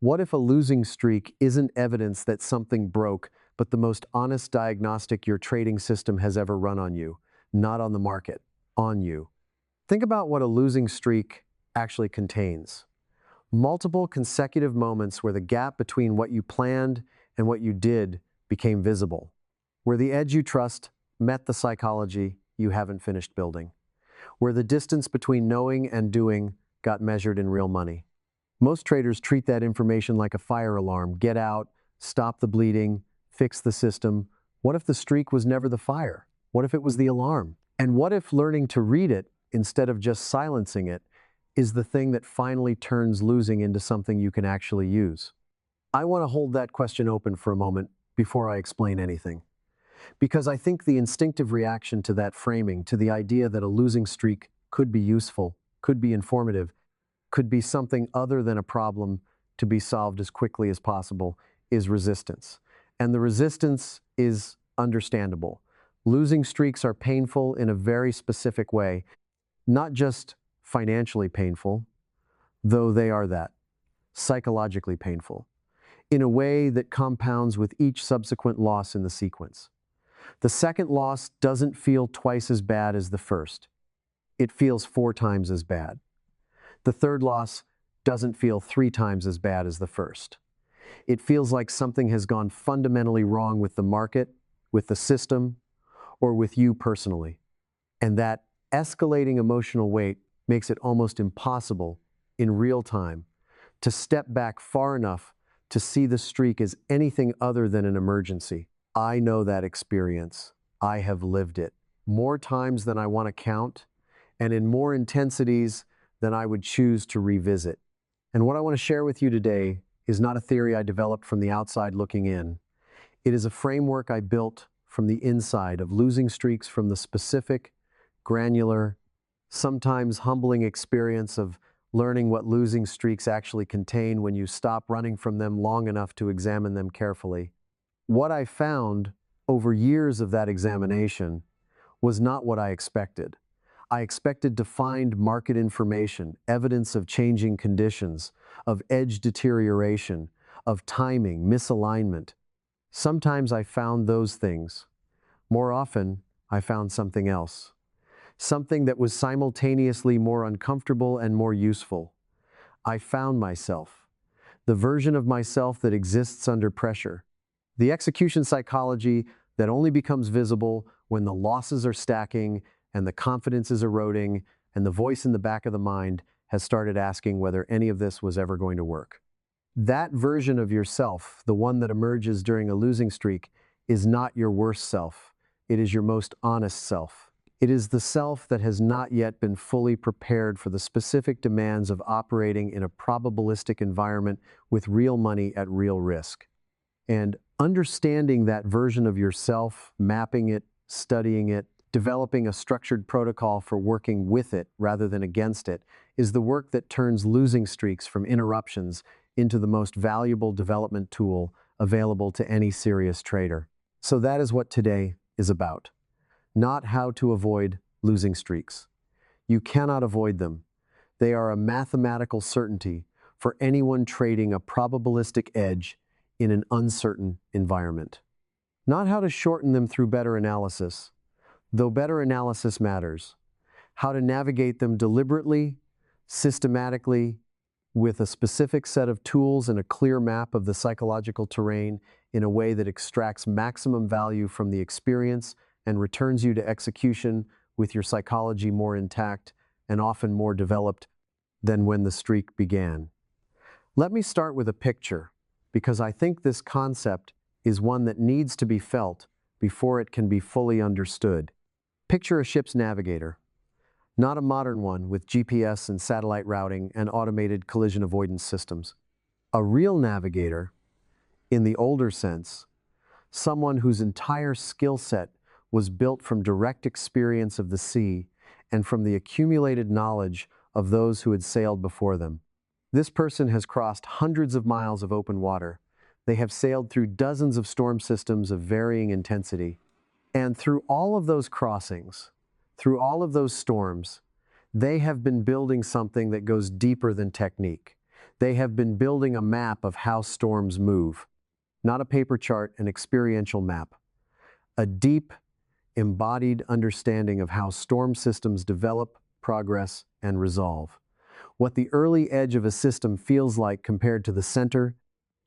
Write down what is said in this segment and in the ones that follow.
What if a losing streak isn't evidence that something broke, but the most honest diagnostic your trading system has ever run on you? Not on the market, on you. Think about what a losing streak actually contains. Multiple consecutive moments where the gap between what you planned and what you did became visible, where the edge you trust met the psychology you haven't finished building, where the distance between knowing and doing got measured in real money. Most traders treat that information like a fire alarm. Get out, stop the bleeding, fix the system. What if the streak was never the fire? What if it was the alarm? And what if learning to read it, instead of just silencing it, is the thing that finally turns losing into something you can actually use? I want to hold that question open for a moment before I explain anything. Because I think the instinctive reaction to that framing, to the idea that a losing streak could be useful, could be informative, could be something other than a problem to be solved as quickly as possible, is resistance. And the resistance is understandable. Losing streaks are painful in a very specific way, not just financially painful, though they are that, psychologically painful, in a way that compounds with each subsequent loss in the sequence. The second loss doesn't feel twice as bad as the first. It feels 4 times as bad. The third loss doesn't feel 3 times as bad as the first. It feels like something has gone fundamentally wrong with the market, with the system, or with you personally. And that escalating emotional weight makes it almost impossible, in real time, to step back far enough to see the streak as anything other than an emergency. I know that experience. I have lived it more times than I want to count, and in more intensities than I would choose to revisit. And what I want to share with you today is not a theory I developed from the outside looking in. It is a framework I built from the inside of losing streaks, from the specific, granular, sometimes humbling experience of learning what losing streaks actually contain when you stop running from them long enough to examine them carefully. What I found over years of that examination was not what I expected. I expected to find market information, evidence of changing conditions, of edge deterioration, of timing, misalignment. Sometimes I found those things. More often, I found something else. Something that was simultaneously more uncomfortable and more useful. I found myself, the version of myself that exists under pressure. The execution psychology that only becomes visible when the losses are stacking and the confidence is eroding, and the voice in the back of the mind has started asking whether any of this was ever going to work. That version of yourself, the one that emerges during a losing streak, is not your worst self. It is your most honest self. It is the self that has not yet been fully prepared for the specific demands of operating in a probabilistic environment with real money at real risk. And understanding that version of yourself, mapping it, studying it, developing a structured protocol for working with it rather than against it, is the work that turns losing streaks from interruptions into the most valuable development tool available to any serious trader. So that is what today is about. Not how to avoid losing streaks. You cannot avoid them. They are a mathematical certainty for anyone trading a probabilistic edge in an uncertain environment. Not how to shorten them through better analysis, though better analysis matters. How to navigate them deliberately, systematically, with a specific set of tools and a clear map of the psychological terrain in a way that extracts maximum value from the experience and returns you to execution with your psychology more intact and often more developed than when the streak began. Let me start with a picture, because I think this concept is one that needs to be felt before it can be fully understood. Picture a ship's navigator, not a modern one with GPS and satellite routing and automated collision avoidance systems. A real navigator, in the older sense, someone whose entire skill set was built from direct experience of the sea and from the accumulated knowledge of those who had sailed before them. This person has crossed hundreds of miles of open water. They have sailed through dozens of storm systems of varying intensity. And through all of those crossings, through all of those storms, they have been building something that goes deeper than technique. They have been building a map of how storms move, not a paper chart, an experiential map, a deep, embodied understanding of how storm systems develop, progress, and resolve. What the early edge of a system feels like compared to the center,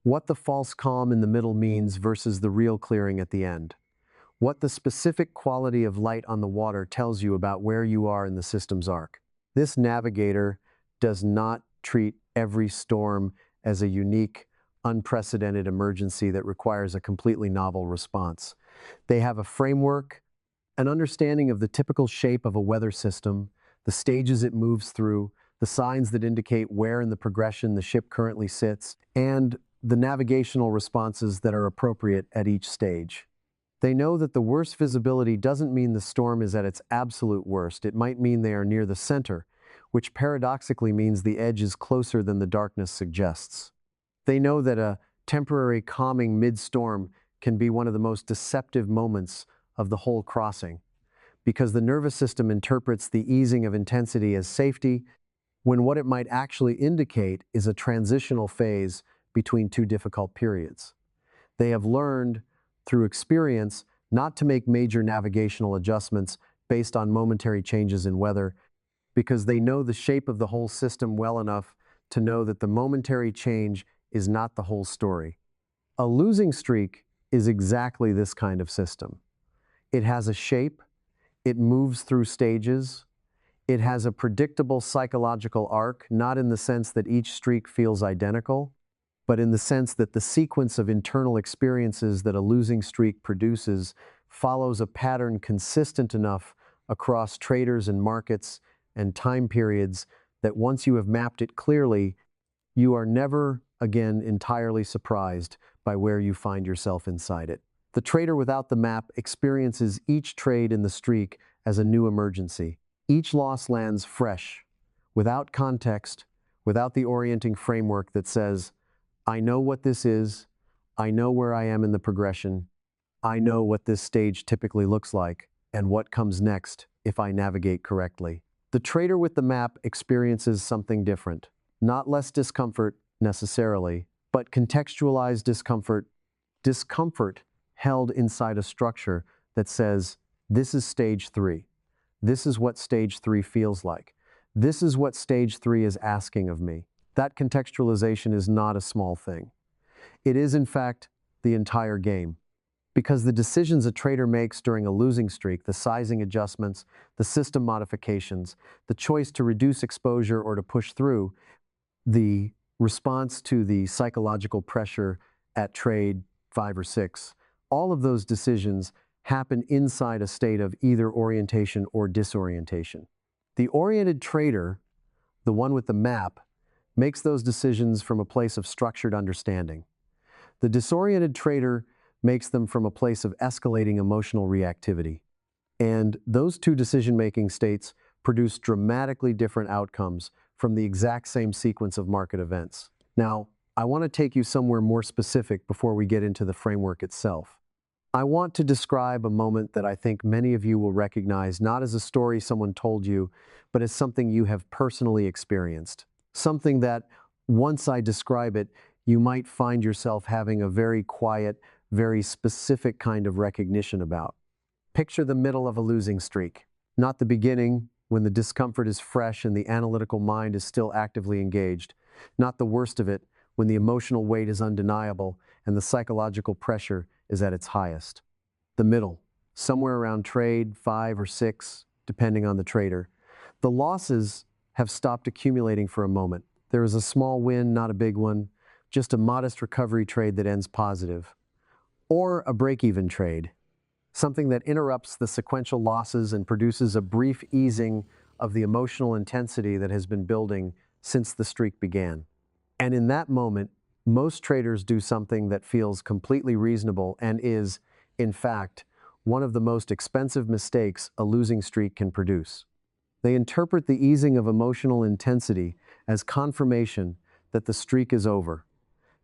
what the false calm in the middle means versus the real clearing at the end, what the specific quality of light on the water tells you about where you are in the system's arc. This navigator does not treat every storm as a unique, unprecedented emergency that requires a completely novel response. They have a framework, an understanding of the typical shape of a weather system, the stages it moves through, the signs that indicate where in the progression the ship currently sits, and the navigational responses that are appropriate at each stage. They know that the worst visibility doesn't mean the storm is at its absolute worst. It might mean they are near the center, which paradoxically means the edge is closer than the darkness suggests. They know that a temporary calming mid-storm can be one of the most deceptive moments of the whole crossing, because the nervous system interprets the easing of intensity as safety, when what it might actually indicate is a transitional phase between two difficult periods. They have learned, through experience, not to make major navigational adjustments based on momentary changes in weather, because they know the shape of the whole system well enough to know that the momentary change is not the whole story. A losing streak is exactly this kind of system. It has a shape, it moves through stages, it has a predictable psychological arc, not in the sense that each streak feels identical, but in the sense that the sequence of internal experiences that a losing streak produces follows a pattern consistent enough across traders and markets and time periods that once you have mapped it clearly, you are never again entirely surprised by where you find yourself inside it. The trader without the map experiences each trade in the streak as a new emergency. Each loss lands fresh, without context, without the orienting framework that says, I know what this is, I know where I am in the progression, I know what this stage typically looks like, and what comes next if I navigate correctly. The trader with the map experiences something different. Not less discomfort, necessarily, but contextualized discomfort. Discomfort held inside a structure that says, this is stage 3. This is what stage 3 feels like. This is what stage 3 is asking of me. That contextualization is not a small thing. It is, in fact, the entire game. Because the decisions a trader makes during a losing streak, the sizing adjustments, the system modifications, the choice to reduce exposure or to push through, the response to the psychological pressure at trade 5 or 6, all of those decisions happen inside a state of either orientation or disorientation. The oriented trader, the one with the map, makes those decisions from a place of structured understanding. The disoriented trader makes them from a place of escalating emotional reactivity. And those two decision-making states produce dramatically different outcomes from the exact same sequence of market events. Now, I want to take you somewhere more specific before we get into the framework itself. I want to describe a moment that I think many of you will recognize not as a story someone told you, but as something you have personally experienced. Something that, once I describe it, you might find yourself having a very quiet, very specific kind of recognition about. Picture the middle of a losing streak, not the beginning, when the discomfort is fresh and the analytical mind is still actively engaged, not the worst of it, when the emotional weight is undeniable and the psychological pressure is at its highest. The middle, somewhere around trade 5 or 6, depending on the trader. The losses have stopped accumulating for a moment. There is a small win, not a big one, just a modest recovery trade that ends positive. Or a break-even trade, something that interrupts the sequential losses and produces a brief easing of the emotional intensity that has been building since the streak began. And in that moment, most traders do something that feels completely reasonable and is, in fact, one of the most expensive mistakes a losing streak can produce. They interpret the easing of emotional intensity as confirmation that the streak is over,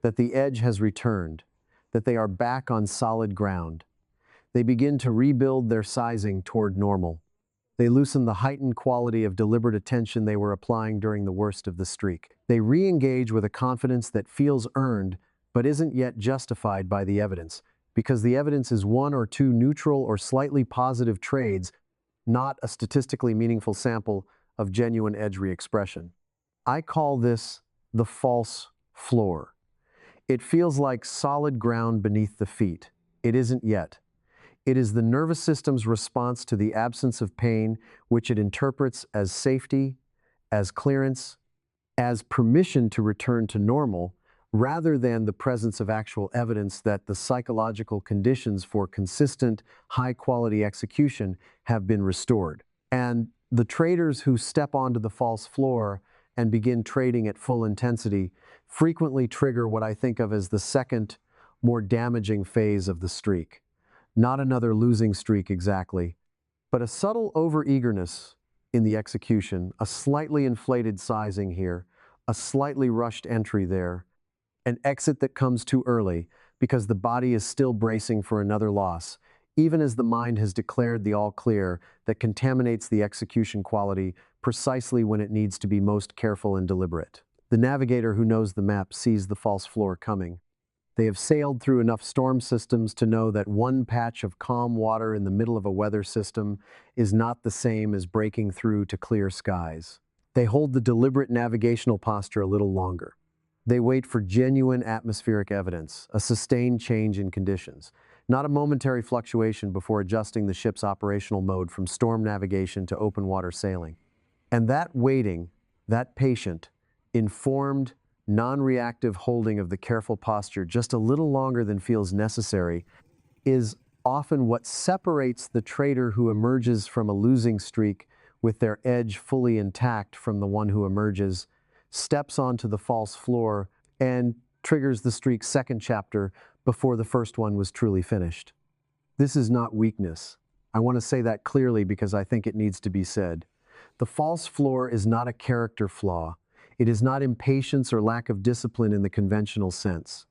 that the edge has returned, that they are back on solid ground. They begin to rebuild their sizing toward normal. They loosen the heightened quality of deliberate attention they were applying during the worst of the streak. They re-engage with a confidence that feels earned, but isn't yet justified by the evidence, because the evidence is one or two neutral or slightly positive trades, not a statistically meaningful sample of genuine edge re-expression. I call this the false floor. It feels like solid ground beneath the feet. It isn't yet. It is the nervous system's response to the absence of pain, which it interprets as safety, as clearance, as permission to return to normal, rather than the presence of actual evidence that the psychological conditions for consistent, high-quality execution have been restored. And the traders who step onto the false floor and begin trading at full intensity frequently trigger what I think of as the second, more damaging phase of the streak. Not another losing streak exactly, but a subtle overeagerness in the execution, a slightly inflated sizing here, a slightly rushed entry there, an exit that comes too early because the body is still bracing for another loss, even as the mind has declared the all clear that contaminates the execution quality precisely when it needs to be most careful and deliberate. The navigator who knows the map sees the false floor coming. They have sailed through enough storm systems to know that one patch of calm water in the middle of a weather system is not the same as breaking through to clear skies. They hold the deliberate navigational posture a little longer. They wait for genuine atmospheric evidence, a sustained change in conditions, not a momentary fluctuation before adjusting the ship's operational mode from storm navigation to open water sailing. And that waiting, that patient, informed, non-reactive holding of the careful posture just a little longer than feels necessary is often what separates the trader who emerges from a losing streak with their edge fully intact from the one who emerges, steps onto the false floor, and triggers the streak's second chapter before the first one was truly finished. This is not weakness. I want to say that clearly because I think it needs to be said. The false floor is not a character flaw. It is not impatience or lack of discipline in the conventional sense.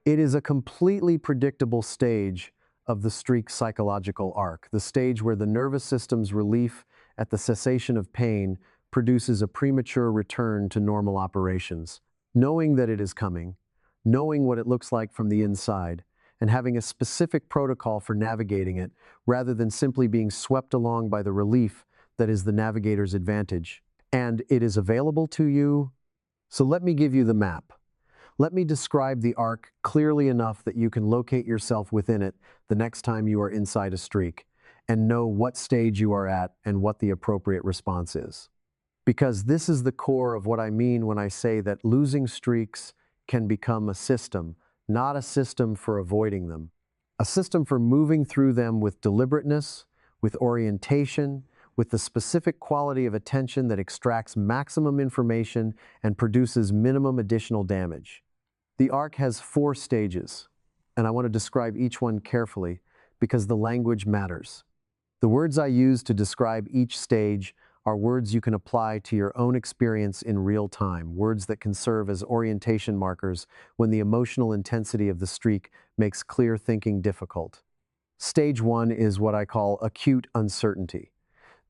It is a completely predictable stage of the streak's psychological arc, the stage where the nervous system's relief at the cessation of pain produces a premature return to normal operations. Knowing that it is coming, knowing what it looks like from the inside, and having a specific protocol for navigating it, rather than simply being swept along by the relief that is the navigator's advantage. And it is available to you. So let me give you the map. Let me describe the arc clearly enough that you can locate yourself within it the next time you are inside a streak and know what stage you are at and what the appropriate response is. Because this is the core of what I mean when I say that losing streaks can become a system, not a system for avoiding them. A system for moving through them with deliberateness, with orientation, with the specific quality of attention that extracts maximum information and produces minimum additional damage. The arc has 4 stages, and I want to describe each one carefully because the language matters. The words I use to describe each stage are words you can apply to your own experience in real time, words that can serve as orientation markers when the emotional intensity of the streak makes clear thinking difficult. Stage 1 is what I call acute uncertainty.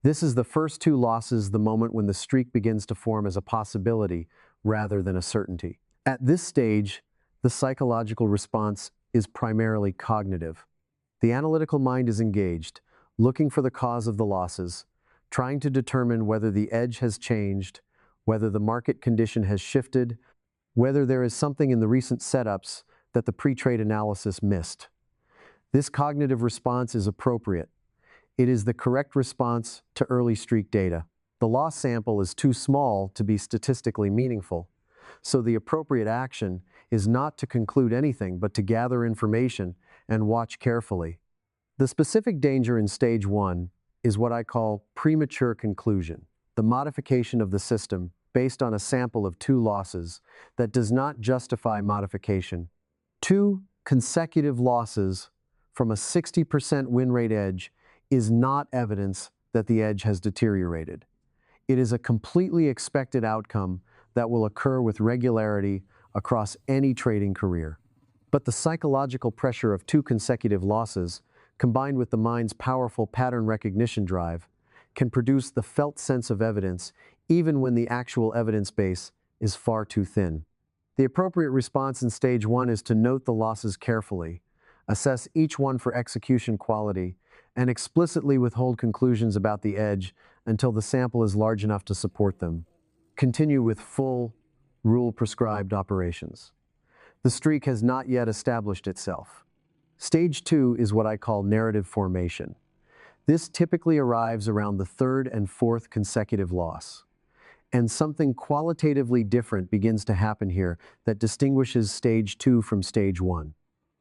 This is the first 2 losses, the moment when the streak begins to form as a possibility rather than a certainty. At this stage, the psychological response is primarily cognitive. The analytical mind is engaged, looking for the cause of the losses, trying to determine whether the edge has changed, whether the market condition has shifted, whether there is something in the recent setups that the pre-trade analysis missed. This cognitive response is appropriate. It is the correct response to early streak data. The loss sample is too small to be statistically meaningful, so the appropriate action is not to conclude anything but to gather information and watch carefully. The specific danger in stage 1 is what I call premature conclusion, the modification of the system based on a sample of 2 losses that does not justify modification. 2 consecutive losses from a 60% win rate edge is not evidence that the edge has deteriorated. It is a completely expected outcome that will occur with regularity across any trading career. But the psychological pressure of 2 consecutive losses, combined with the mind's powerful pattern recognition drive, can produce the felt sense of evidence even when the actual evidence base is far too thin. The appropriate response in stage one is to note the losses carefully, assess each one for execution quality, and explicitly withhold conclusions about the edge until the sample is large enough to support them. Continue with full, rule-prescribed operations. The streak has not yet established itself. Stage two is what I call narrative formation. This typically arrives around the third and fourth consecutive loss. And something qualitatively different begins to happen here that distinguishes stage two from stage one.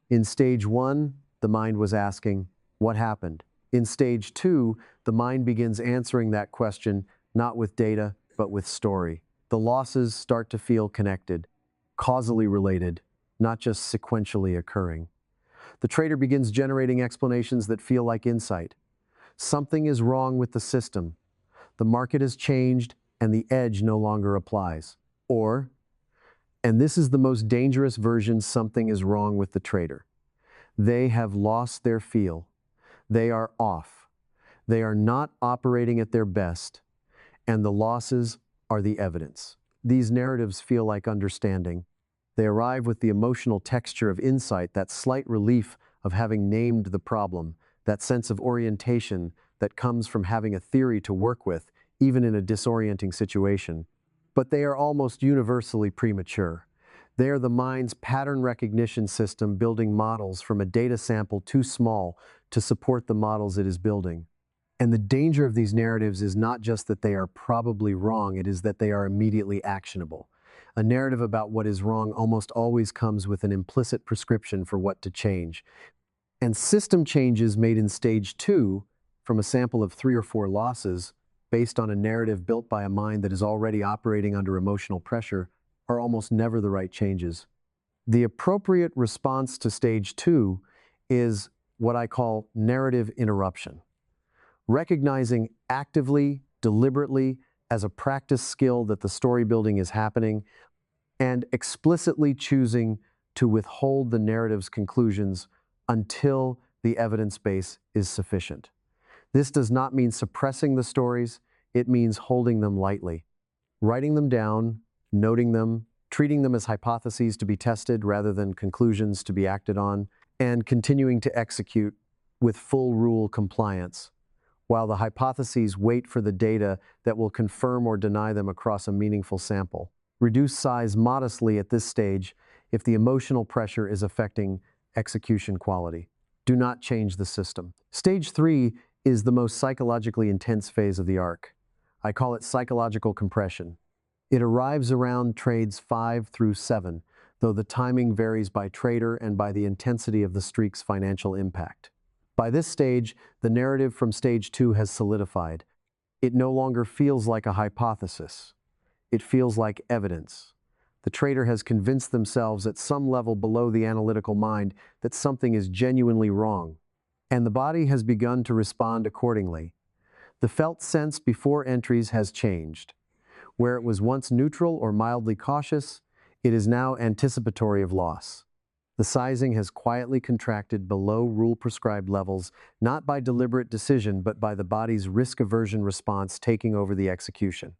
In stage one, the mind was asking, what happened? In stage two, the mind begins answering that question, not with data, but with story. The losses start to feel connected, causally related, not just sequentially occurring. The trader begins generating explanations that feel like insight. Something is wrong with the system. The market has changed, and the edge no longer applies. Or, and this is the most dangerous version, something is wrong with the trader. They have lost their feel. They are off. They are not operating at their best, and the losses are the evidence. These narratives feel like understanding. They arrive with the emotional texture of insight, that slight relief of having named the problem, that sense of orientation that comes from having a theory to work with, even in a disorienting situation. But they are almost universally premature. They are the mind's pattern recognition system building models from a data sample too small to support the models it is building. And the danger of these narratives is not just that they are probably wrong, it is that they are immediately actionable. A narrative about what is wrong almost always comes with an implicit prescription for what to change. And system changes made in stage two, from a sample of 3 or 4 losses, based on a narrative built by a mind that is already operating under emotional pressure, are almost never the right changes. The appropriate response to stage two is what I call narrative interruption. Recognizing actively, deliberately, as a practice skill that the story building is happening, and explicitly choosing to withhold the narrative's conclusions until the evidence base is sufficient. This does not mean suppressing the stories, it means holding them lightly, writing them down, noting them, treating them as hypotheses to be tested rather than conclusions to be acted on, and continuing to execute with full rule compliance, while the hypotheses wait for the data that will confirm or deny them across a meaningful sample. Reduce size modestly at this stage if the emotional pressure is affecting execution quality. Do not change the system. Stage three is the most psychologically intense phase of the arc. I call it psychological compression. It arrives around trades 5 through 7, though the timing varies by trader and by the intensity of the streak's financial impact. By this stage, the narrative from stage two has solidified. It no longer feels like a hypothesis. It feels like evidence. The trader has convinced themselves at some level below the analytical mind that something is genuinely wrong, and the body has begun to respond accordingly. The felt sense before entries has changed. Where it was once neutral or mildly cautious, it is now anticipatory of loss. The sizing has quietly contracted below rule-prescribed levels, not by deliberate decision, but by the body's risk aversion response taking over the execution.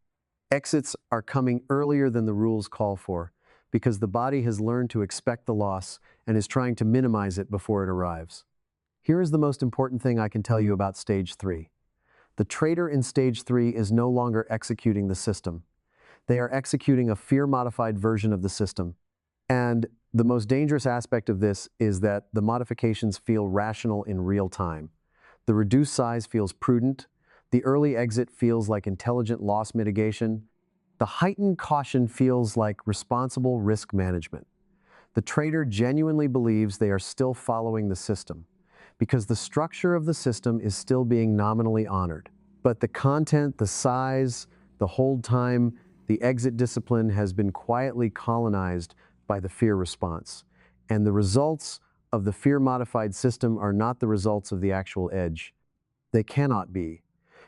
Exits are coming earlier than the rules call for, because the body has learned to expect the loss and is trying to minimize it before it arrives. Here is the most important thing I can tell you about stage three. The trader in stage three is no longer executing the system. They are executing a fear-modified version of the system. And the most dangerous aspect of this is that the modifications feel rational in real time. The reduced size feels prudent. The early exit feels like intelligent loss mitigation. The heightened caution feels like responsible risk management. The trader genuinely believes they are still following the system, because the structure of the system is still being nominally honored. But the content, the size, the hold time, the exit discipline has been quietly colonized by the fear response. And the results of the fear-modified system are not the results of the actual edge. They cannot be,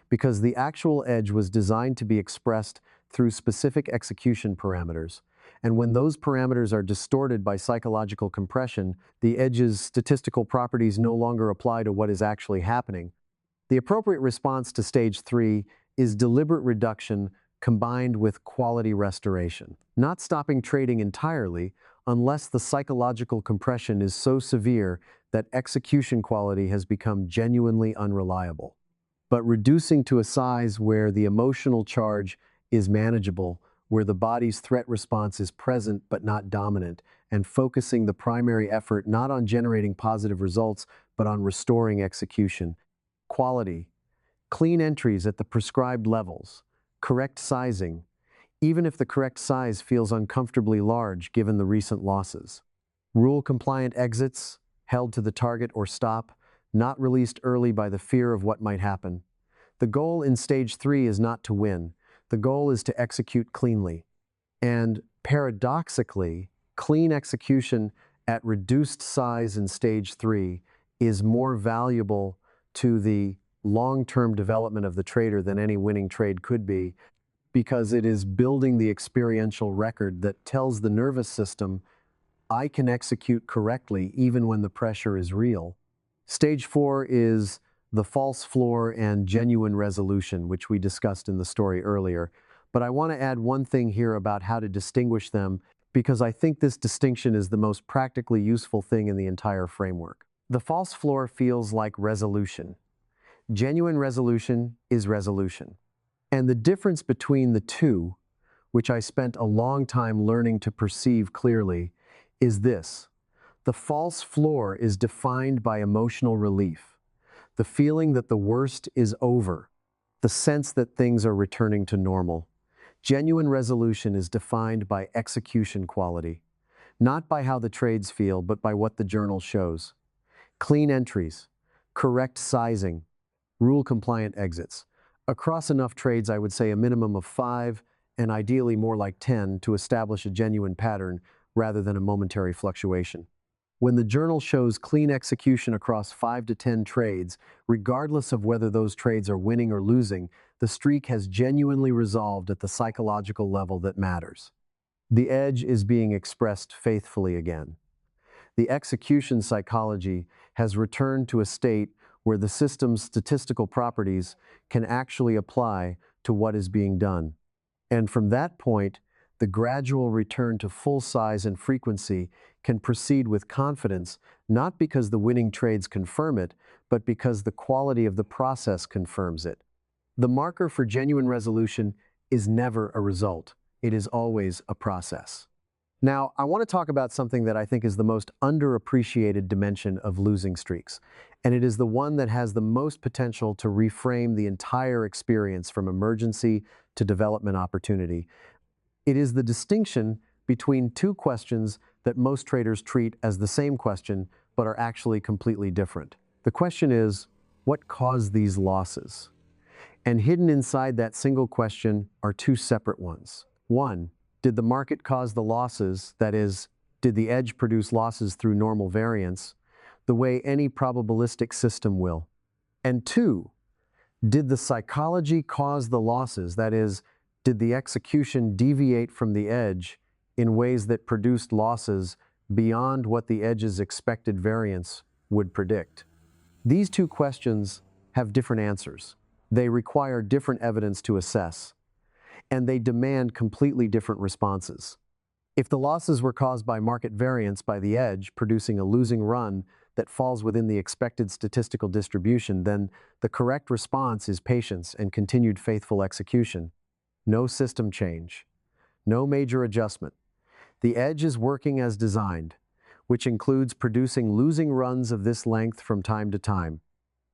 because the actual edge was designed to be expressed through specific execution parameters. And when those parameters are distorted by psychological compression, the edge's statistical properties no longer apply to what is actually happening. The appropriate response to stage 3 is deliberate reduction combined with quality restoration. Not stopping trading entirely unless the psychological compression is so severe that execution quality has become genuinely unreliable, but reducing to a size where the emotional charge is manageable, where the body's threat response is present but not dominant, and focusing the primary effort not on generating positive results but on restoring execution. Quality, clean entries at the prescribed levels, correct sizing, even if the correct size feels uncomfortably large given the recent losses. Rule-compliant exits, held to the target or stop, not released early by the fear of what might happen. The goal in stage 3 is not to win. The goal is to execute cleanly. And paradoxically, clean execution at reduced size in stage 3 is more valuable to the long-term development of the trader than any winning trade could be, because it is building the experiential record that tells the nervous system, I can execute correctly even when the pressure is real. Stage 4 is the false floor and genuine resolution, which we discussed in the story earlier. But I want to add one thing here about how to distinguish them, because I think this distinction is the most practically useful thing in the entire framework. The false floor feels like resolution. Genuine resolution is resolution. And the difference between the two, which I spent a long time learning to perceive clearly, is this. The false floor is defined by emotional relief, the feeling that the worst is over, the sense that things are returning to normal. Genuine resolution is defined by execution quality, not by how the trades feel, but by what the journal shows. Clean entries, correct sizing, rule-compliant exits. Across enough trades, I would say a minimum of 5, and ideally more like 10, to establish a genuine pattern rather than a momentary fluctuation. When the journal shows clean execution across 5 to 10 trades, regardless of whether those trades are winning or losing, the streak has genuinely resolved at the psychological level that matters. The edge is being expressed faithfully again. The execution psychology has returned to a state where the system's statistical properties can actually apply to what is being done. And from that point, the gradual return to full size and frequency can proceed with confidence, not because the winning trades confirm it, but because the quality of the process confirms it. The marker for genuine resolution is never a result. It is always a process. Now, I want to talk about something that I think is the most underappreciated dimension of losing streaks, and it is the one that has the most potential to reframe the entire experience from emergency to development opportunity. It is the distinction between two questions that most traders treat as the same question, but are actually completely different. The question is, what caused these losses? And hidden inside that single question are two separate ones. One, did the market cause the losses? That is, did the edge produce losses through normal variance, the way any probabilistic system will? And two, did the psychology cause the losses? That is, did the execution deviate from the edge in ways that produced losses beyond what the edge's expected variance would predict? These two questions have different answers. They require different evidence to assess, and they demand completely different responses. If the losses were caused by market variance by the edge, producing a losing run that falls within the expected statistical distribution, then the correct response is patience and continued faithful execution. No system change, no major adjustment. The edge is working as designed, which includes producing losing runs of this length from time to time.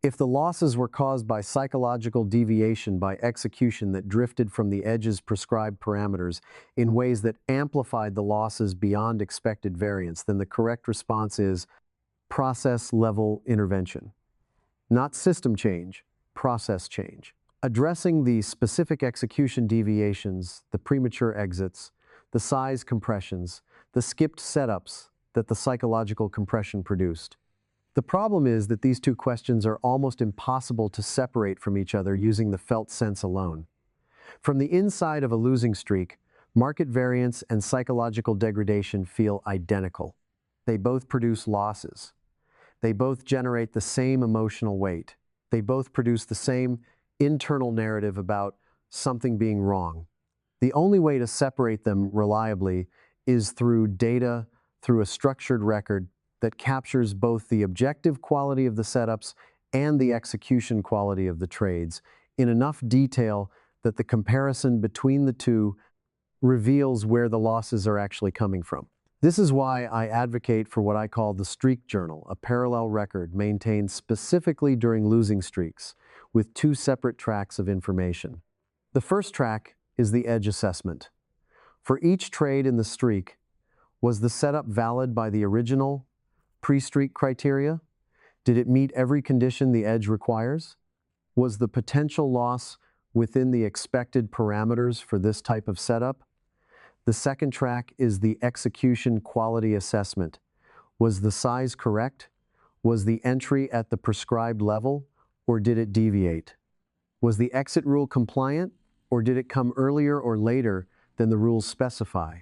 If the losses were caused by psychological deviation by execution that drifted from the edge's prescribed parameters in ways that amplified the losses beyond expected variance, then the correct response is process-level intervention. Not system change, process change. Addressing the specific execution deviations, the premature exits, the size compressions, the skipped setups that the psychological compression produced. The problem is that these two questions are almost impossible to separate from each other using the felt sense alone. From the inside of a losing streak, market variance and psychological degradation feel identical. They both produce losses. They both generate the same emotional weight. They both produce the same internal narrative about something being wrong. The only way to separate them reliably is through data, through a structured record that captures both the objective quality of the setups and the execution quality of the trades in enough detail that the comparison between the two reveals where the losses are actually coming from. This is why I advocate for what I call the streak journal, a parallel record maintained specifically during losing streaks, with two separate tracks of information. The first track is the edge assessment. For each trade in the streak, was the setup valid by the original pre-streak criteria? Did it meet every condition the edge requires? Was the potential loss within the expected parameters for this type of setup? The second track is the execution quality assessment. Was the size correct? Was the entry at the prescribed level, or did it deviate? Was the exit rule compliant, or did it come earlier or later than the rules specify?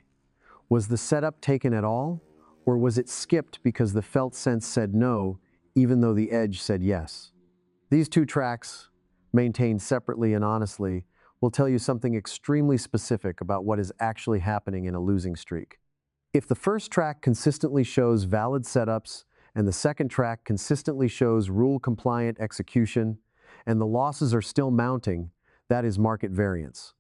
Was the setup taken at all, or was it skipped because the felt sense said no, even though the edge said yes? These two tracks, maintained separately and honestly, will tell you something extremely specific about what is actually happening in a losing streak. If the first track consistently shows valid setups and the second track consistently shows rule-compliant execution, and the losses are still mounting, that is market variance.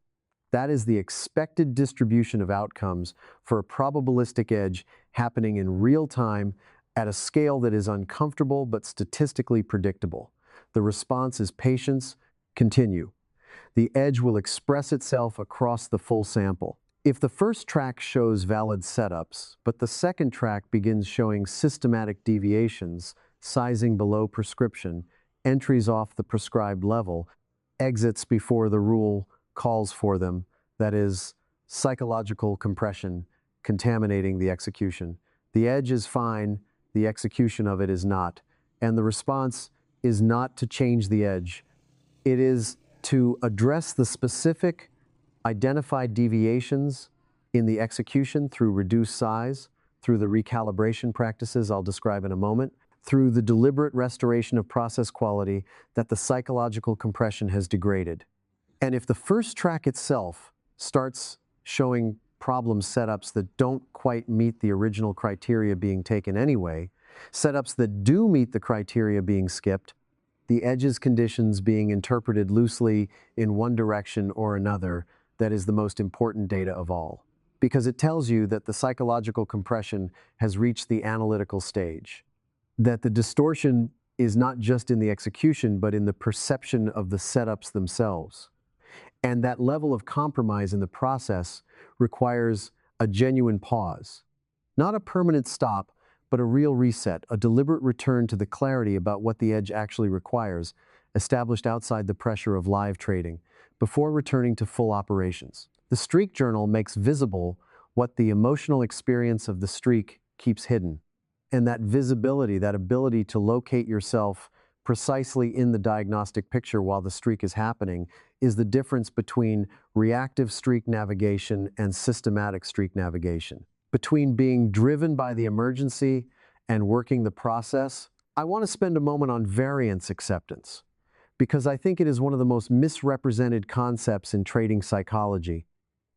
That is the expected distribution of outcomes for a probabilistic edge happening in real time at a scale that is uncomfortable but statistically predictable. The response is patience, continue. The edge will express itself across the full sample. If the first track shows valid setups, but the second track begins showing systematic deviations, sizing below prescription, entries off the prescribed level, exits before the rule calls for them, that is, psychological compression, contaminating the execution. The edge is fine, the execution of it is not, and the response is not to change the edge. It is to address the specific identified deviations in the execution through reduced size, through the recalibration practices I'll describe in a moment, through the deliberate restoration of process quality that the psychological compression has degraded. And if the first track itself starts showing problem setups that don't quite meet the original criteria being taken anyway, setups that do meet the criteria being skipped, the edges conditions being interpreted loosely in one direction or another, that is the most important data of all, because it tells you that the psychological compression has reached the analytical stage, that the distortion is not just in the execution, but in the perception of the setups themselves. And that level of compromise in the process requires a genuine pause, not a permanent stop, but a real reset, a deliberate return to the clarity about what the edge actually requires, established outside the pressure of live trading, before returning to full operations. The streak journal makes visible what the emotional experience of the streak keeps hidden. And that visibility, that ability to locate yourself precisely in the diagnostic picture while the streak is happening, is the difference between reactive streak navigation and systematic streak navigation. Between being driven by the emergency and working the process, I want to spend a moment on variance acceptance, because I think it is one of the most misrepresented concepts in trading psychology.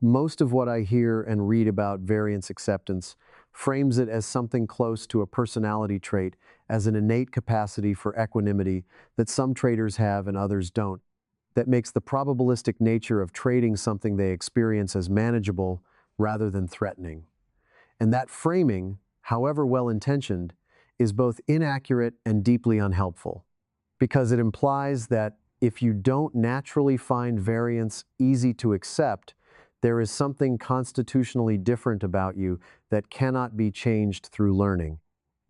Most of what I hear and read about variance acceptance frames it as something close to a personality trait, as an innate capacity for equanimity that some traders have and others don't, that makes the probabilistic nature of trading something they experience as manageable rather than threatening. And that framing, however well-intentioned, is both inaccurate and deeply unhelpful, because it implies that if you don't naturally find variance easy to accept, there is something constitutionally different about you that cannot be changed through learning.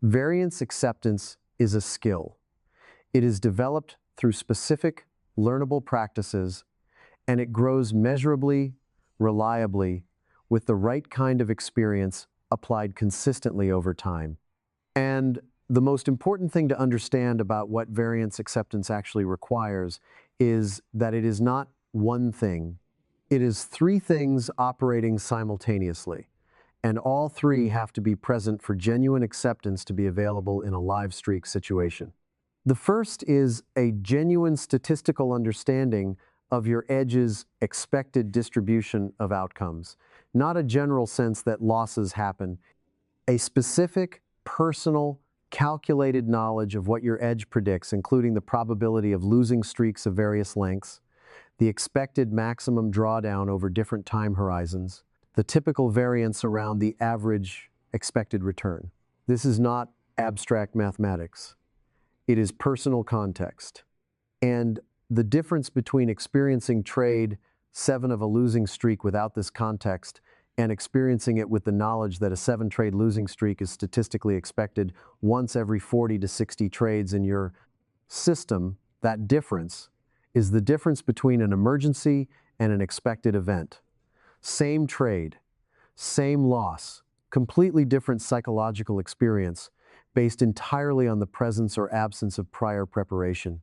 Variance acceptance is a skill. It is developed through specific, learnable practices, and it grows measurably, reliably, with the right kind of experience applied consistently over time. And the most important thing to understand about what variance acceptance actually requires is that it is not one thing. It is three things operating simultaneously, and all three have to be present for genuine acceptance to be available in a live streak situation. The first is a genuine statistical understanding of your edge's expected distribution of outcomes, not a general sense that losses happen. A specific, personal, calculated knowledge of what your edge predicts, including the probability of losing streaks of various lengths, the expected maximum drawdown over different time horizons, the typical variance around the average expected return. This is not abstract mathematics. It is personal context. And the difference between experiencing trade 7 of a losing streak without this context and experiencing it with the knowledge that a 7-trade losing streak is statistically expected once every 40 to 60 trades in your system, that difference is the difference between an emergency and an expected event. Same trade, same loss, completely different psychological experience based entirely on the presence or absence of prior preparation.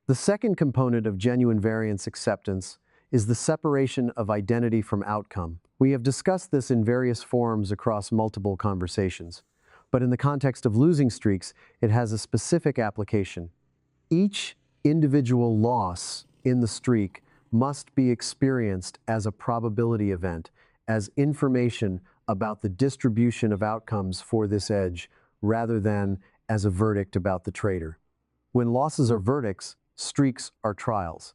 The second component of genuine variance acceptance is the separation of identity from outcome. We have discussed this in various forms across multiple conversations, but in the context of losing streaks, it has a specific application. Each individual loss in the streak must be experienced as a probability event, as information about the distribution of outcomes for this edge, rather than as a verdict about the trader. When losses are verdicts, streaks are trials.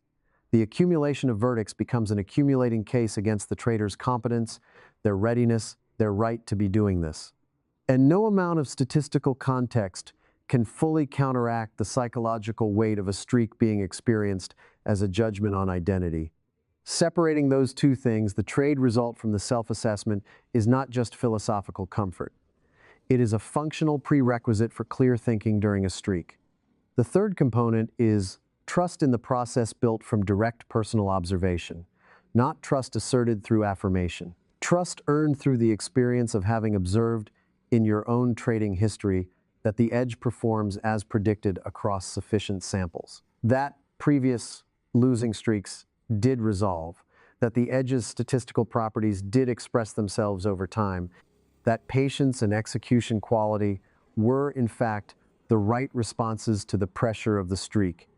The accumulation of verdicts becomes an accumulating case against the trader's competence, their readiness, their right to be doing this. And no amount of statistical context can fully counteract the psychological weight of a streak being experienced as a judgment on identity. Separating those two things, the trade result from the self-assessment, is not just philosophical comfort. It is a functional prerequisite for clear thinking during a streak. The third component is trust in the process built from direct personal observation, not trust asserted through affirmation. Trust earned through the experience of having observed in your own trading history that the edge performs as predicted across sufficient samples. That previous losing streaks did resolve, that the edge's statistical properties did express themselves over time, that patience and execution quality were, in fact, the right responses to the pressure of the streak,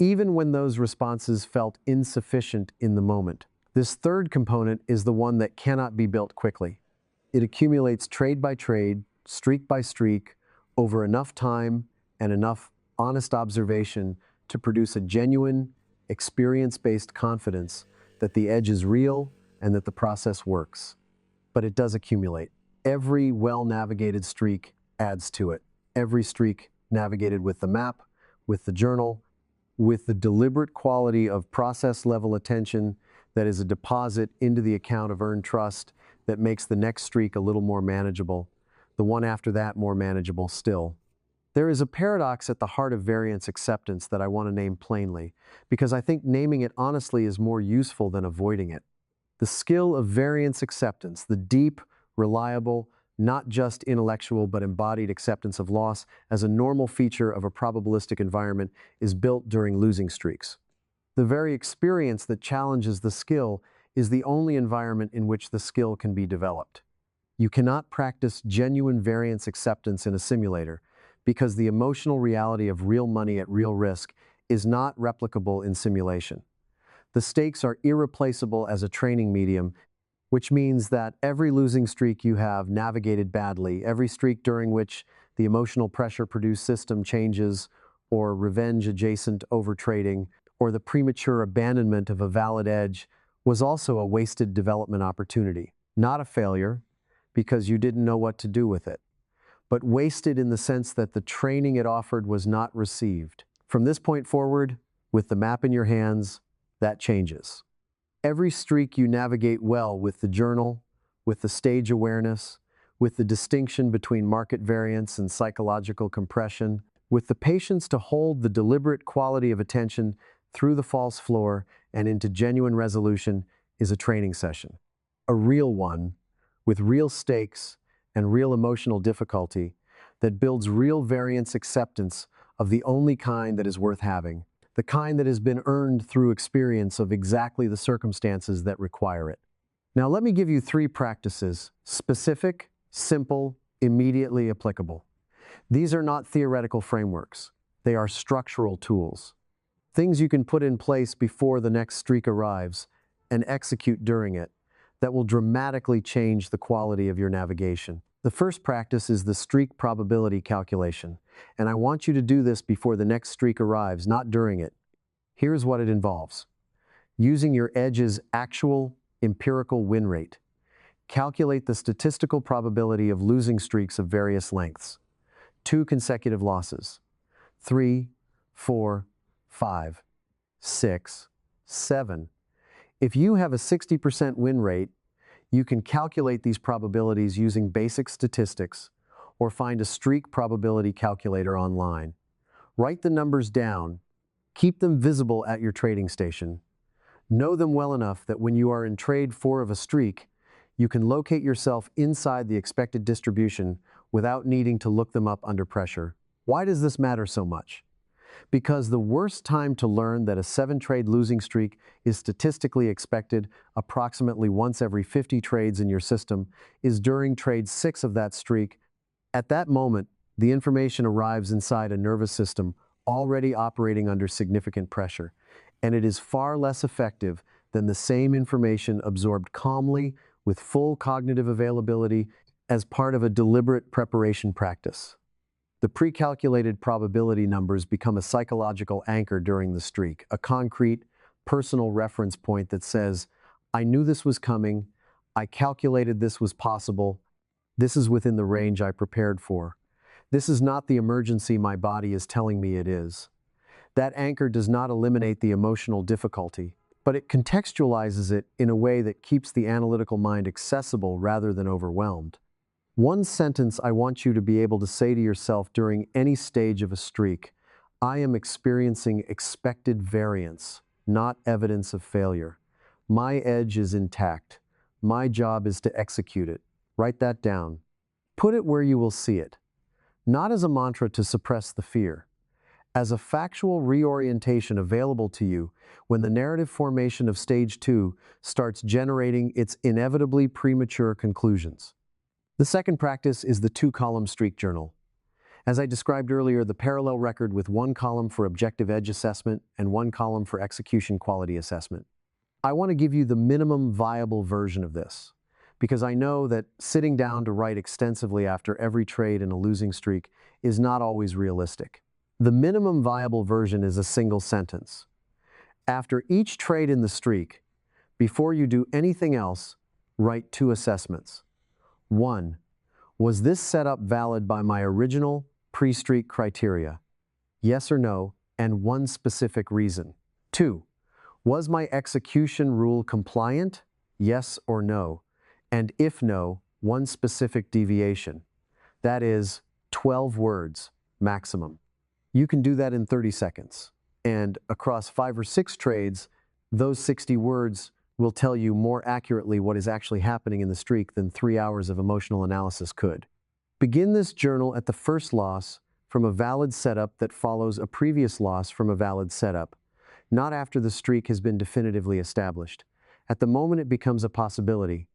even when those responses felt insufficient in the moment. This third component is the one that cannot be built quickly. It accumulates trade by trade, streak by streak, over enough time and enough honest observation to produce a genuine, experience-based confidence that the edge is real and that the process works. But it does accumulate. Every well-navigated streak adds to it. Every streak navigated with the map, with the journal, with the deliberate quality of process-level attention that is a deposit into the account of earned trust that makes the next streak a little more manageable, the one after that more manageable still. There is a paradox at the heart of variance acceptance that I want to name plainly, because I think naming it honestly is more useful than avoiding it. The skill of variance acceptance, the deep, reliable, not just intellectual but embodied acceptance of loss as a normal feature of a probabilistic environment, is built during losing streaks. The very experience that challenges the skill is the only environment in which the skill can be developed. You cannot practice genuine variance acceptance in a simulator because the emotional reality of real money at real risk is not replicable in simulation. The stakes are irreplaceable as a training medium, which means that every losing streak you have navigated badly, every streak during which the emotional pressure-produced system changes, or revenge-adjacent overtrading, or the premature abandonment of a valid edge, was also a wasted development opportunity. Not a failure, because you didn't know what to do with it, but wasted in the sense that the training it offered was not received. From this point forward, with the map in your hands, that changes. Every streak you navigate well with the journal, with the stage awareness, with the distinction between market variance and psychological compression, with the patience to hold the deliberate quality of attention through the false floor and into genuine resolution, is a training session. A real one, with real stakes and real emotional difficulty, that builds real variance acceptance of the only kind that is worth having, the kind that has been earned through experience of exactly the circumstances that require it. Now let me give you 3 practices, specific, simple, immediately applicable. These are not theoretical frameworks. They are structural tools. Things you can put in place before the next streak arrives and execute during it that will dramatically change the quality of your navigation. The first practice is the streak probability calculation, and I want you to do this before the next streak arrives, not during it. Here's what it involves. Using your edge's actual empirical win rate. Calculate the statistical probability of losing streaks of various lengths. 2 consecutive losses. 3, 4, 5, 6, 7. If you have a 60% win rate, you can calculate these probabilities using basic statistics or find a streak probability calculator online. Write the numbers down, keep them visible at your trading station. Know them well enough that when you are in trade 4 of a streak, you can locate yourself inside the expected distribution without needing to look them up under pressure. Why does this matter so much? Because the worst time to learn that a 7-trade losing streak is statistically expected approximately once every 50 trades in your system is during trade 6 of that streak. At that moment, the information arrives inside a nervous system already operating under significant pressure, and it is far less effective than the same information absorbed calmly with full cognitive availability as part of a deliberate preparation practice. The pre-calculated probability numbers become a psychological anchor during the streak, a concrete, personal reference point that says, I knew this was coming, I calculated this was possible, this is within the range I prepared for. This is not the emergency my body is telling me it is. That anchor does not eliminate the emotional difficulty, but it contextualizes it in a way that keeps the analytical mind accessible rather than overwhelmed. One sentence I want you to be able to say to yourself during any stage of a streak: I am experiencing expected variance, not evidence of failure. My edge is intact. My job is to execute it. Write that down. Put it where you will see it. Not as a mantra to suppress the fear, as a factual reorientation available to you when the narrative formation of stage 2 starts generating its inevitably premature conclusions. The second practice is the 2-column streak journal. As I described earlier, the parallel record with 1 column for objective edge assessment and 1 column for execution quality assessment. I want to give you the minimum viable version of this, because I know that sitting down to write extensively after every trade in a losing streak is not always realistic. The minimum viable version is a single sentence. After each trade in the streak, before you do anything else, write 2 assessments. 1. Was this setup valid by my original pre-streak criteria? Yes or no, and 1 specific reason. 2. Was my execution rule compliant? Yes or no, and if no, 1 specific deviation. That is 12 words maximum. You can do that in 30 seconds. And across 5 or 6 trades, those 60 words will tell you more accurately what is actually happening in the streak than 3 hours of emotional analysis could. Begin this journal at the first loss from a valid setup that follows a previous loss from a valid setup, not after the streak has been definitively established. At the moment it becomes a possibility,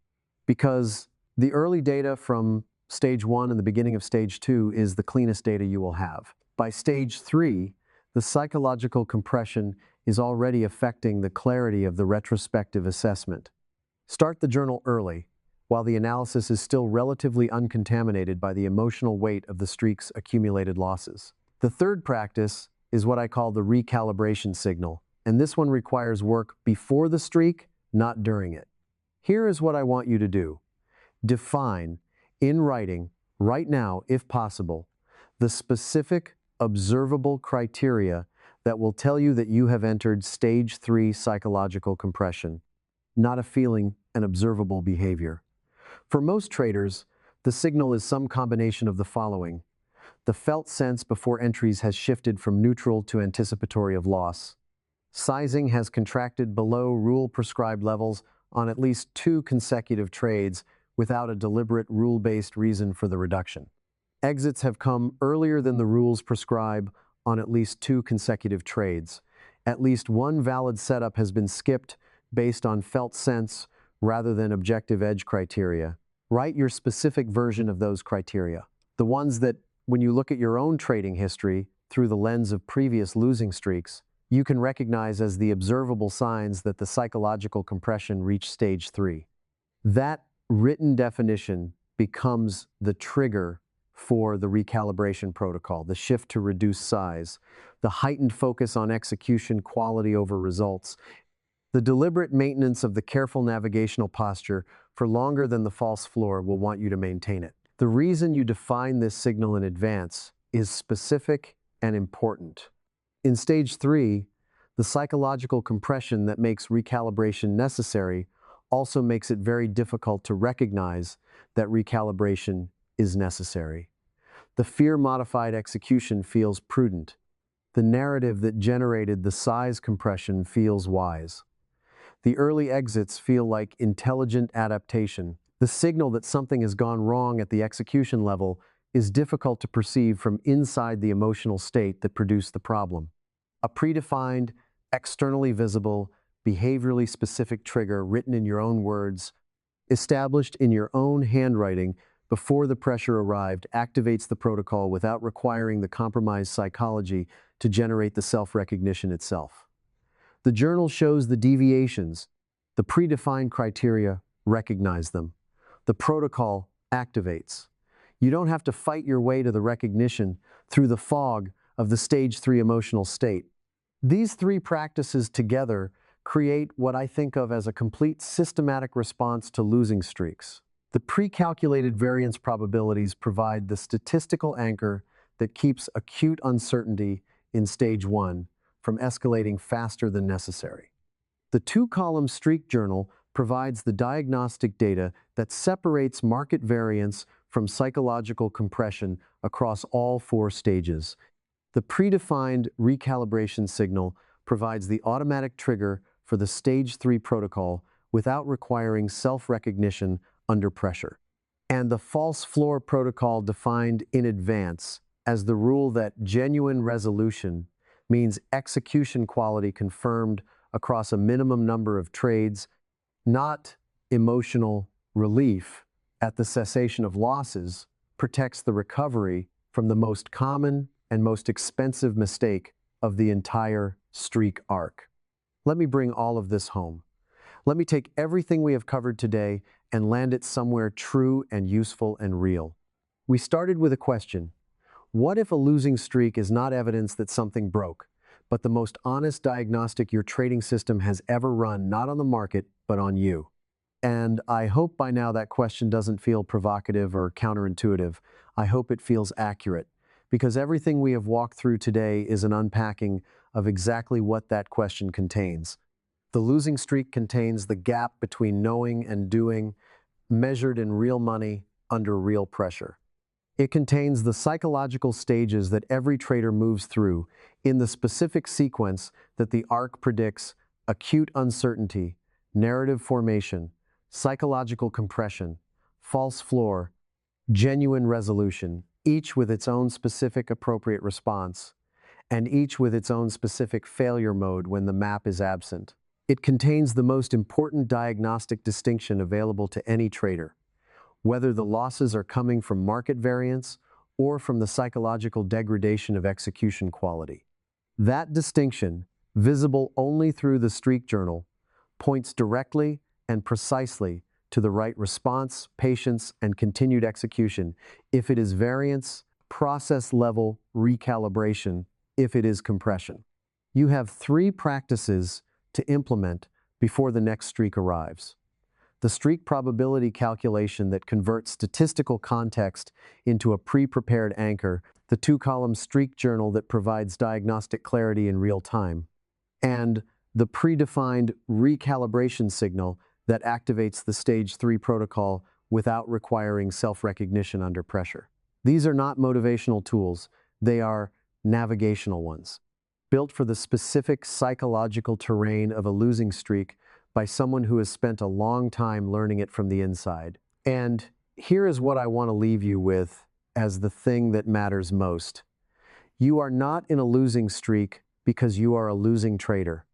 because the early data from stage 1 and the beginning of stage 2 is the cleanest data you will have. By stage 3, the psychological compression is already affecting the clarity of the retrospective assessment. Start the journal early, while the analysis is still relatively uncontaminated by the emotional weight of the streak's accumulated losses. The third practice is what I call the recalibration signal, and this one requires work before the streak, not during it. Here is what I want you to do. Define, in writing, right now, if possible, the specific, observable criteria that will tell you that you have entered stage 3 psychological compression, not a feeling, an observable behavior. For most traders, the signal is some combination of the following. The felt sense before entries has shifted from neutral to anticipatory of loss. Sizing has contracted below rule-prescribed levels on at least 2 consecutive trades without a deliberate rule-based reason for the reduction. Exits have come earlier than the rules prescribe on at least 2 consecutive trades. At least 1 valid setup has been skipped based on felt sense rather than objective edge criteria. Write your specific version of those criteria. The ones that, when you look at your own trading history, through the lens of previous losing streaks, you can recognize as the observable signs that the psychological compression reached stage 3. That written definition becomes the trigger for the recalibration protocol, the shift to reduce size, the heightened focus on execution quality over results, the deliberate maintenance of the careful navigational posture for longer than the false floor will want you to maintain it. The reason you define this signal in advance is specific and important. In stage 3, the psychological compression that makes recalibration necessary also makes it very difficult to recognize that recalibration is necessary. The fear-modified execution feels prudent. The narrative that generated the size compression feels wise. The early exits feel like intelligent adaptation. The signal that something has gone wrong at the execution level is difficult to perceive from inside the emotional state that produced the problem. A predefined, externally visible, behaviorally specific trigger written in your own words, established in your own handwriting before the pressure arrived, activates the protocol without requiring the compromised psychology to generate the self-recognition itself. The journal shows the deviations. The predefined criteria recognize them. The protocol activates. You don't have to fight your way to the recognition through the fog of the stage 3 emotional state. These 3 practices together create what I think of as a complete systematic response to losing streaks. The pre-calculated variance probabilities provide the statistical anchor that keeps acute uncertainty in stage 1 from escalating faster than necessary. The 2-column streak journal provides the diagnostic data that separates market variance from psychological compression across all 4 stages. The predefined recalibration signal provides the automatic trigger for the stage 3 protocol without requiring self-recognition under pressure. And the false floor protocol defined in advance as the rule that genuine resolution means execution quality confirmed across a minimum number of trades, not emotional relief at the cessation of losses, protects the recovery from the most common and most expensive mistake of the entire streak arc. Let me bring all of this home. Let me take everything we have covered today and land it somewhere true and useful and real. We started with a question. What if a losing streak is not evidence that something broke, but the most honest diagnostic your trading system has ever run, not on the market, but on you? And I hope by now that question doesn't feel provocative or counterintuitive. I hope it feels accurate, because everything we have walked through today is an unpacking of exactly what that question contains. The losing streak contains the gap between knowing and doing, measured in real money under real pressure. It contains the psychological stages that every trader moves through in the specific sequence that the arc predicts: acute uncertainty, narrative formation, psychological compression, false floor, genuine resolution, each with its own specific appropriate response, and each with its own specific failure mode when the map is absent. It contains the most important diagnostic distinction available to any trader, whether the losses are coming from market variance or from the psychological degradation of execution quality. That distinction, visible only through the streak journal, points directly and precisely to the right response, patience, and continued execution if it is variance, process-level recalibration if it is compression. You have 3 practices to implement before the next streak arrives. The streak probability calculation that converts statistical context into a pre-prepared anchor, the 2-column streak journal that provides diagnostic clarity in real time, and the predefined recalibration signal that activates the stage 3 protocol without requiring self-recognition under pressure. These are not motivational tools, they are navigational ones, built for the specific psychological terrain of a losing streak by someone who has spent a long time learning it from the inside. And here is what I want to leave you with as the thing that matters most. You are not in a losing streak because you are a losing trader.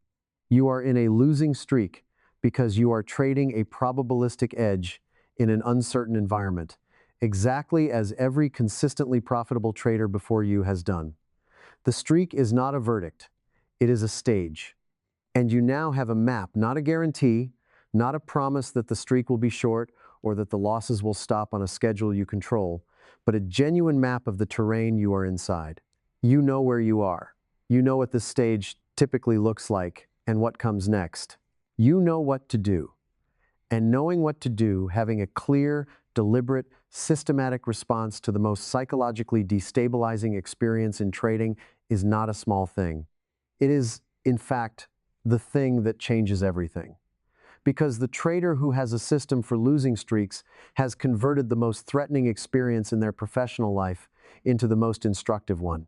You are in a losing streak because you are trading a probabilistic edge in an uncertain environment, exactly as every consistently profitable trader before you has done. The streak is not a verdict, it is a stage. And you now have a map, not a guarantee, not a promise that the streak will be short or that the losses will stop on a schedule you control, but a genuine map of the terrain you are inside. You know where you are. You know what this stage typically looks like and what comes next. You know what to do. And knowing what to do, having a clear, deliberate, systematic response to the most psychologically destabilizing experience in trading is not a small thing. It is, in fact, the thing that changes everything. Because the trader who has a system for losing streaks has converted the most threatening experience in their professional life into the most instructive one.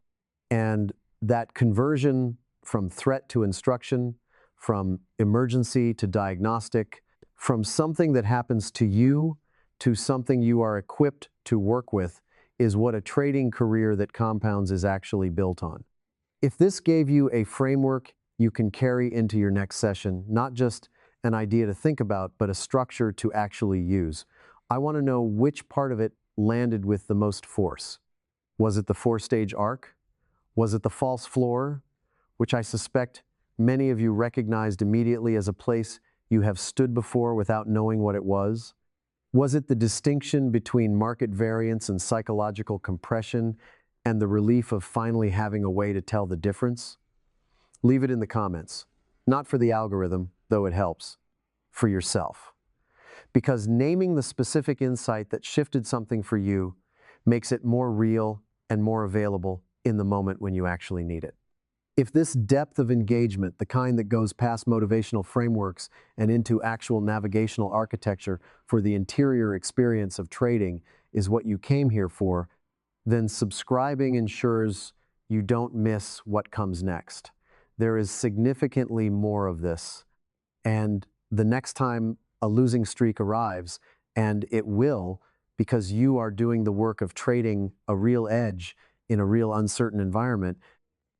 And that conversion from threat to instruction, from emergency to diagnostic, from something that happens to you to something you are equipped to work with, is what a trading career that compounds is actually built on. If this gave you a framework you can carry into your next session, not just an idea to think about, but a structure to actually use, I want to know which part of it landed with the most force. Was it the four-stage arc? Was it the false floor, which I suspect many of you recognized immediately as a place you have stood before without knowing what it was? Was it the distinction between market variance and psychological compression and the relief of finally having a way to tell the difference? Leave it in the comments. Not for the algorithm, though it helps, for yourself. Because naming the specific insight that shifted something for you makes it more real and more available in the moment when you actually need it. If this depth of engagement, the kind that goes past motivational frameworks and into actual navigational architecture for the interior experience of trading, is what you came here for, then subscribing ensures you don't miss what comes next. There is significantly more of this. And the next time a losing streak arrives, and it will, because you are doing the work of trading a real edge in a real uncertain environment,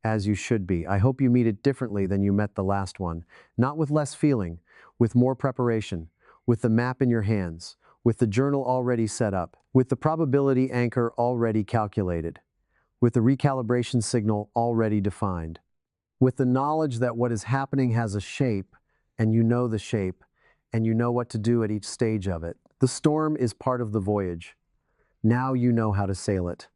as you should be. I hope you meet it differently than you met the last one. Not with less feeling, with more preparation, with the map in your hands, with the journal already set up, with the probability anchor already calculated, with the recalibration signal already defined, with the knowledge that what is happening has a shape, and you know the shape, and you know what to do at each stage of it. The storm is part of the voyage. Now you know how to sail it.